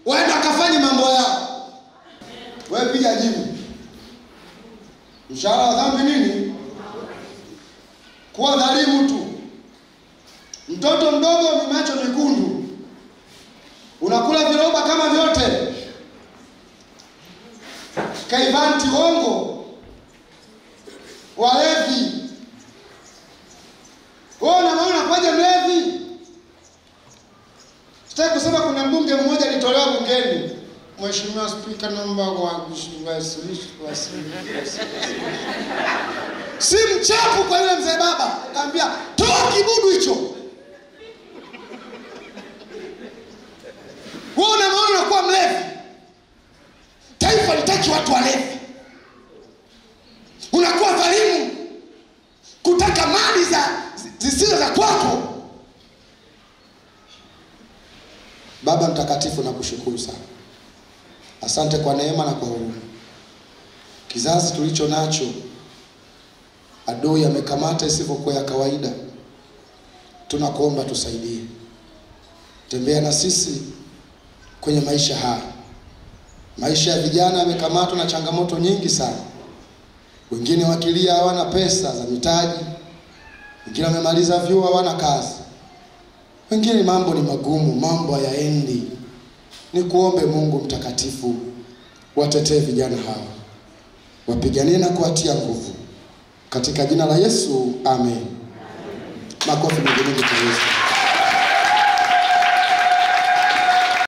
waenda kafanye mambo yao. Wewe piga jibu. Mshahara wa dhambi nini? Kuwa dhalimu tu. Mtoto mdogo ni macho mekundu. Unakula viroba kama vyote. Kaivanti hongo. Walevi. Wewe unaona kwaje mlevi? Sitaki kusema kuna mbunge mmoja alitolewa bungeni. Mheshimiwa Spika, naomba kuwasilisha. Si mchafu kwa yule mzee baba. Akamwambia, toa kibudu hicho. Wewe unaona kuwa mlevi. Taifa litaki watu walevi. Unakuwa dhalimu. Kutaka mali zisizo za kwako. Baba mtakatifu, nakushukuru sana. Asante kwa neema na kwa huruma. Kizazi tulicho nacho, adui amekamata isivyokuwa ya kawaida. Tunakuomba tusaidie. Tembea na sisi kwenye maisha haya. Maisha ya vijana yamekamatwa na changamoto nyingi sana. Wengine wakilia hawana pesa za mitaji. Wengine wamemaliza vyuo hawana kazi. Wengine mambo ni magumu, mambo hayaendi. Nikuombe Mungu mtakatifu, watetee vijana hawa. Wapiganie na kuatia nguvu. Katika jina la Yesu, amen. Makofi mengi kwa Yesu.